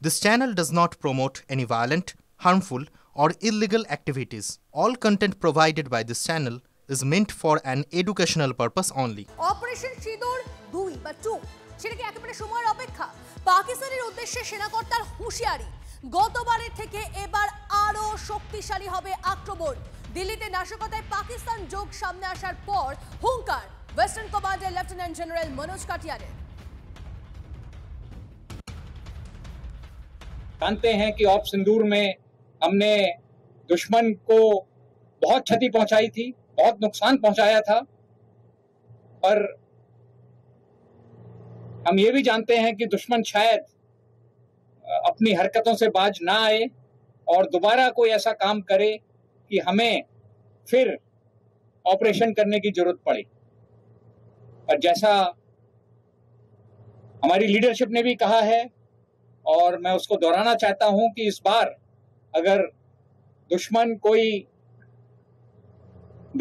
This channel does not promote any violent, harmful, or illegal activities. All content provided by this channel is meant for an educational purpose only. Operation সিঁদুর 2 বা 2 সেটা কি একেবারে সময়ের অপেক্ষা? পাকিস্তানের উদ্দেশ্যে সেনাকর্তার হুঁশিয়ারি, গতবারের থেকে এবার আরো শক্তিশালী হবে আক্রমণ। দিল্লিতে নাশকতায় পাকিস্তান যোগ সামনে আসার পর হুঙ্কার western commander lieutenant general Manoj কাটিয়ারের। जानते हैं कि ऑप सिंदूर में हमने दुश्मन को बहुत क्षति पहुंचाई थी, बहुत नुकसान पहुंचाया था, पर हम ये भी जानते हैं कि दुश्मन शायद अपनी हरकतों से बाज ना आए और दोबारा कोई ऐसा काम करे कि हमें फिर ऑपरेशन करने की जरूरत पड़े। पर जैसा हमारी लीडरशिप ने भी कहा है और मैं उसको दोहराना चाहता हूं कि इस बार अगर दुश्मन कोई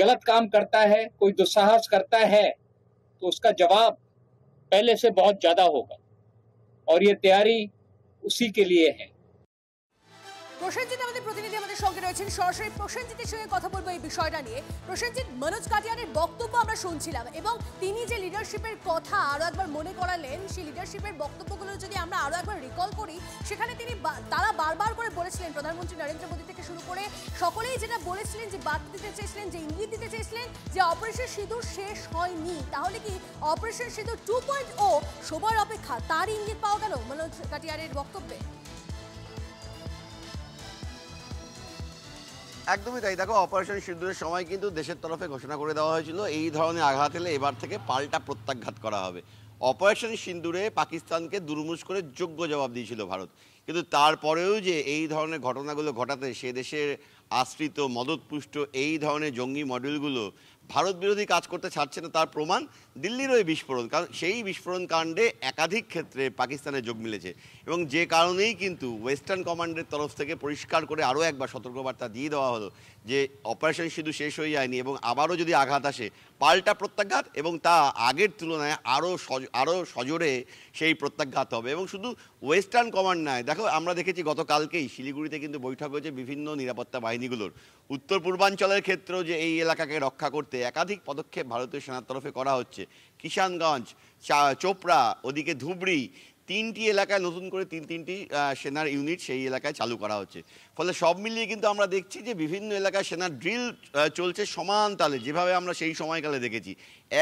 गलत काम करता है, कोई दुस्साहस करता है, तो उसका जवाब पहले से बहुत ज्यादा होगा और ये तैयारी उसी के लिए है। প্রসেনজিৎ আমাদের প্রতিনিধি আমাদের সঙ্গে রয়েছেন, সরাসরি প্রসেনজিতের সঙ্গে কথা বলবো এই বিষয়টা নিয়ে। প্রসেনজিৎ, মনোজ কাটিয়ারের বক্তব্য আমরা শুনছিলাম এবং তিনি যে লিডারশিপের কথা আরো একবার মনে করালেন, সেই লিডারশিপের বক্তব্যগুলো যদি আমরা আরো একবার রিকল করি, সেখানে তারা বারবার করে বলেছিলেন, প্রধানমন্ত্রী নরেন্দ্র মোদী থেকে শুরু করে সকলেই যেটা বলেছিলেন, যে বার্তা দিতে চেয়েছিলেন, যে ইঙ্গিত দিতে চেয়েছিলেন যে অপারেশন সিঁদুর শেষ হয়নি। তাহলে কি অপারেশন সিঁদুর 2.0 সময়ের অপেক্ষা, তার ইঙ্গিত পাওয়া গেল মনোজ কাটিয়ারের বক্তব্যে? একদমই তাই। দেখো, অপারেশন সিঁদুরের সময় কিন্তু দেশের তরফে ঘোষণা করে দেওয়া হয়েছিল এই ধরনের আঘাত এলে এবার থেকে পাল্টা প্রত্যাঘাত করা হবে। অপারেশন সিঁদুরে পাকিস্তানকে দুরমুশ করে যোগ্য জবাব দিয়েছিল ভারত, কিন্তু তারপরেও যে এই ধরনের ঘটনাগুলো ঘটাতে সে দেশের আশ্রিত মদতপুষ্ট এই ধরনের জঙ্গি মডেলগুলো ভারত বিরোধী কাজ করতে ছাড়ছে না, তার প্রমাণ দিল্লির ওই বিস্ফোরণ। কারণ সেই বিস্ফোরণ কাণ্ডে একাধিক ক্ষেত্রে পাকিস্তানের যোগ মিলেছে এবং যে কারণেই কিন্তু ওয়েস্টার্ন কমান্ডের তরফ থেকে পরিষ্কার করে আরও একবার সতর্কবার্তা দিয়ে দেওয়া হলো যে অপারেশন সিঁদুর শেষ হয়ে যায়নি এবং আবারও যদি আঘাত আসে পাল্টা প্রত্যাঘাত, এবং তা আগের তুলনায় আরও সজোরে সেই প্রত্যাঘাত হবে। এবং শুধু ওয়েস্টার্ন কমান্ড নয়, দেখো আমরা দেখেছি গতকালকেই শিলিগুড়িতে কিন্তু বৈঠক হয়েছে বিভিন্ন নিরাপত্তা বাহিনীগুলোর। উত্তর পূর্বাঞ্চলের ক্ষেত্রেও যে এই এলাকাকে রক্ষা করতে একাধিক পদক্ষেপ ভারতীয় সেনার তরফে করা হচ্ছে। কিষানগঞ্জ, চোপড়া, ওদিকে ধুবড়ি, 3টি এলাকায় নতুন করে তিনটি সেনার ইউনিট সেই এলাকায় চালু করা হচ্ছে। ফলে সব মিলিয়ে কিন্তু আমরা দেখছি যে বিভিন্ন এলাকায় সেনার ড্রিল চলছে সমান তালে, যেভাবে আমরা সেই সময়কালে দেখেছি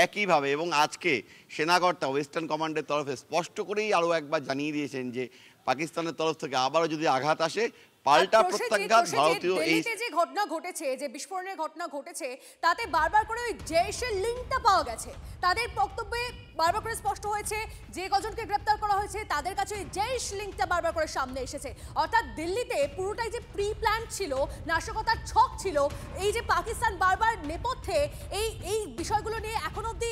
একইভাবে। এবং আজকে সেনাকর্তা ওয়েস্টার্ন কমান্ডের তরফে স্পষ্ট করেই আরও একবার জানিয়ে দিয়েছেন যে পাকিস্তানের তরফ থেকে আবারও যদি আঘাত আসে পাল্টা প্রত্যাঘাত ভারতীয়। এই যে ঘটনা ঘটেছে, যে বিস্ফোরণের ঘটনা ঘটেছে, তাতে বারবার করে ওই জেশের লিঙ্কটা পাওয়া গেছে। তাদের বক্তব্যে বারবার করে স্পষ্ট হয়েছে যে কজনকে গ্রেপ্তার করা হয়েছে তাদের কাছে ওই জেশ লিঙ্কটা বারবার করে সামনে এসেছে। অর্থাৎ দিল্লিতে পুরোটাই যে প্রি প্ল্যান ছিল, নাশকতার ছক ছিল, এই যে পাকিস্তান বারবার নেপথ্যে এই বিষয়গুলো নিয়ে এখন অবধি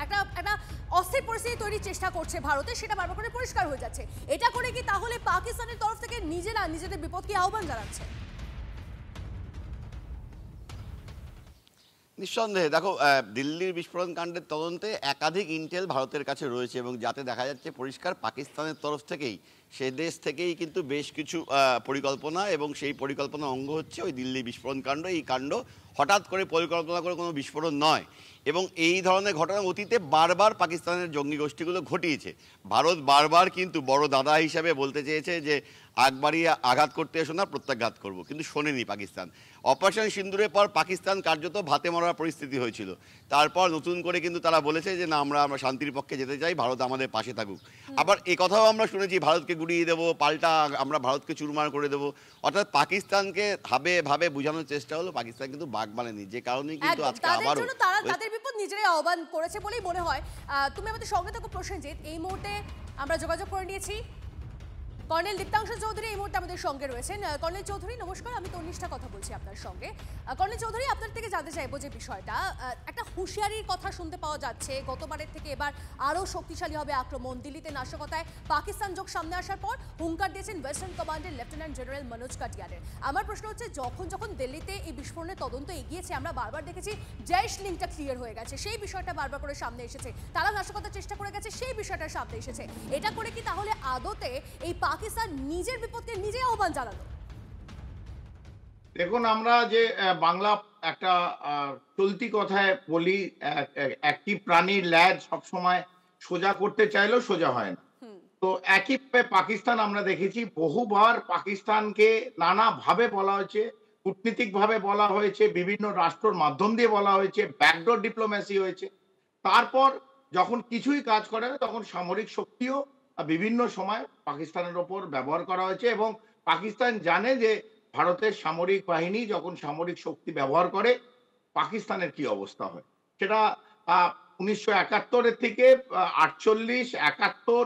একটা অস্থির পরিস্থিতি তৈরির চেষ্টা করছে ভারতে, সেটা বারবার করে পরিষ্কার হয়ে যাচ্ছে। এটা করে কি তাহলে পাকিস্তানের তরফ থেকে নিজেরা নিজেদের বিপদকে আহ্বান জানাচ্ছে? নিঃসন্দেহে। দেখো, দিল্লির বিস্ফোরণ কাণ্ডের তদন্তে একাধিক ইন্টেল ভারতের কাছে রয়েছে এবং যাতে দেখা যাচ্ছে পরিষ্কার পাকিস্তানের তরফ থেকেই, সে দেশ থেকেই কিন্তু বেশ কিছু পরিকল্পনা, এবং সেই পরিকল্পনার অঙ্গ হচ্ছে ওই দিল্লি বিস্ফোরণ কাণ্ড। এই কাণ্ড হঠাৎ করে পরিকল্পনা করে কোনো বিস্ফোরণ নয় এবং এই ধরনের ঘটনা অতীতে বারবার পাকিস্তানের জঙ্গি গোষ্ঠীগুলো ঘটিয়েছে। ভারত বারবার কিন্তু বড় দাদা হিসাবে বলতে চেয়েছে যে আগবাড়িয়ে আঘাত করতে এসো না, প্রত্যাঘাত করব, কিন্তু শোনেনি পাকিস্তান। অপারেশন সিঁদুরের পর পাকিস্তান কার্যত ভাতে মরার পরিস্থিতি হয়েছিল। তারপর নতুন করে কিন্তু তারা বলেছে যে না, আমরা শান্তির পক্ষে যেতে চাই, ভারত আমাদের পাশে থাকুক। আবার এ কথাও আমরা শুনেছি ভারতকে গুড়িয়ে দেবো, পাল্টা আমরা ভারতকে চুরমার করে দেবো। অর্থাৎ পাকিস্তানকে ভাবে বোঝানোর চেষ্টা হলো, পাকিস্তান কিন্তু বাগ বানেনি, যে কারণেই কিন্তু আজকে আবারও তাদের বিপদ নিজেরাই আহ্বান করেছে বলেই মনে হয়। তুমি আমাদের সঙ্গে থাকো প্রসেনজিৎ। এই মুহূর্তে আমরা যোগাযোগ করে নিয়েছি কর্নেল দীপ্তাংশু চৌধুরী, এই মুহূর্তে আমাদের সঙ্গে রয়েছেন। কর্নেল চৌধুরী নমস্কার, আমি তন্নিষ্ঠা কথা বলছি আপনার সঙ্গে। কর্নেল চৌধুরী, আপনার থেকে জানতে চাইবো যে বিষয়টা, একটা হুঁশিয়ারির কথা শুনতে পাওয়া যাচ্ছে, গতবারের থেকে এবার আরও শক্তিশালী হবে আক্রমণ। দিল্লিতে নাশকতায় পাকিস্তান যোগ সামনে আসার পর হুঙ্কার দিয়েছেন ওয়েস্টার্ন কমান্ডের লেফটেন্যান্ট জেনারেল মনোজ কাটিয়ারের। আমার প্রশ্ন হচ্ছে, যখন দিল্লিতে এই বিস্ফোরণের তদন্ত এগিয়েছে, আমরা বারবার দেখেছি জেশ লিঙ্কটা ক্লিয়ার হয়ে গেছে, সেই বিষয়টা বারবার করে সামনে এসেছে, তারা নাশকতার চেষ্টা করে গেছে, সেই বিষয়টা সামনে এসেছে। এটা করে কি তাহলে আদতে এই পাকিস্তান নিজের বিপদকে নিজেই আহ্বান জানালো? দেখুন, আমরা যে বাংলা একটা চলতি কথায় বলি, একটি প্রাণীর ল্যাজ সবসময় সোজা করতে চাইলেও সোজা হয় না। তো একইভাবে পাকিস্তান আমরা দেখেছি বহুবার পাকিস্তানকে নানাভাবে বলা হয়েছে, কূটনীতিকভাবে বলা হয়েছে, বিভিন্ন রাষ্ট্রের মাধ্যম দিয়ে বলা হয়েছে, ব্যাকডোর ডিপ্লোম্যাসি হয়েছে। তারপর যখন কিছুই কাজ করে না তখন সামরিক শক্তিও বিভিন্ন সময় পাকিস্তানের ওপর ব্যবহার করা হয়েছে এবং পাকিস্তান জানে যে ভারতের সামরিক বাহিনী যখন সামরিক শক্তি ব্যবহার করে পাকিস্তানের কি অবস্থা হয়। সেটা 1971 থেকে 48, 71,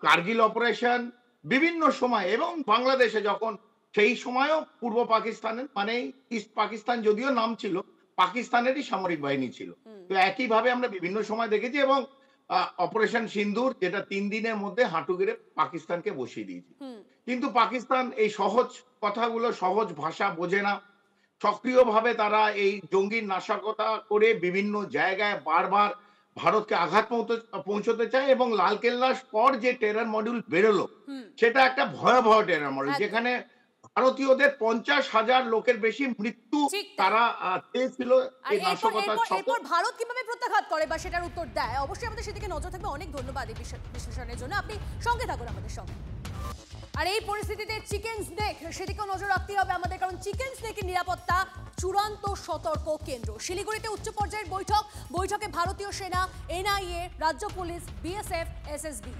কার্গিল অপারেশন, বিভিন্ন সময় এবং বাংলাদেশে যখন সেই সময়ও পূর্ব পাকিস্তানের মানে ইস্ট পাকিস্তান যদিও নাম ছিল, পাকিস্তানেরই সামরিক বাহিনী ছিল। তো একইভাবে আমরা বিভিন্ন সময় দেখেছি এবং অপারেশন সিন্দুর যেটা 3 দিনের মধ্যে হাঁটু গেড়ে পাকিস্তানকে বসিয়ে দিয়েছে। কিন্তু পাকিস্তান এই সহজ কথাগুলো, সহজ ভাষা বোঝে না। সক্রিয়ভাবে তারা এই জঙ্গির নাশকতা করে বিভিন্ন জায়গায় বারবার ভারতকে আঘাত পৌঁছতে চায় এবং লালকেল্লার পর যে টেরর মডিউল বেরোলো সেটা একটা ভয়াবহ টেরর মডিউল, যেখানে ভারতীয়দের 50,000 লোকের বেশি মৃত্যু তারা চেয়েছিল এই নাশকতার ছকে। এরপর ভারত কিভাবে প্রত্যাঘাত করে বা সেটার উত্তর দেয়, অবশ্যই আমাদের সেদিকে নজর থাকবে। অনেক ধন্যবাদ এই বিশ্লেষণের জন্য, আপনি সঙ্গে থাকুন আমাদের সঙ্গে। আর এই পরিস্থিতিতে চিকেন স্নেক, সেদিকেও নজর রাখতে হবে আমাদের, কারণ চিকেন স্নেকের নিরাপত্তা চূড়ান্ত সতর্ক কেন্দ্র। শিলিগুড়িতে উচ্চ পর্যায়ের বৈঠকে ভারতীয় সেনা, এনআইএ, রাজ্য পুলিশ, বিএসএফ, এসএসবি,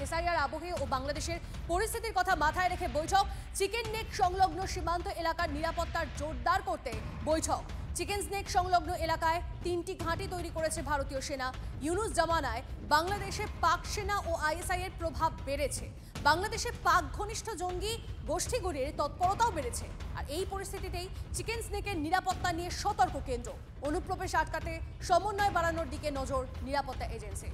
এসআইআর আবহে ও বাংলাদেশের পরিস্থিতির কথা মাথায় রেখে বৈঠক। চিকেন নেক সংলগ্ন সীমান্ত এলাকার নিরাপত্তার জোরদার করতে বৈঠক। চিকেন স্নেক সংলগ্ন এলাকায় 3টি ঘাঁটি তৈরি করেছে ভারতীয় সেনা। ইউনুস জামানায় বাংলাদেশে পাক সেনা ও আইএসআই এর প্রভাব বেড়েছে। বাংলাদেশে পাক ঘনিষ্ঠ জঙ্গি গোষ্ঠীগুলির তৎপরতাও বেড়েছে। আর এই পরিস্থিতিতেই চিকেন স্নেকের নিরাপত্তা নিয়ে সতর্ক কেন্দ্র। অনুপ্রবেশ আটকাতে সমন্বয় বাড়ানোর দিকে নজর নিরাপত্তা এজেন্সি।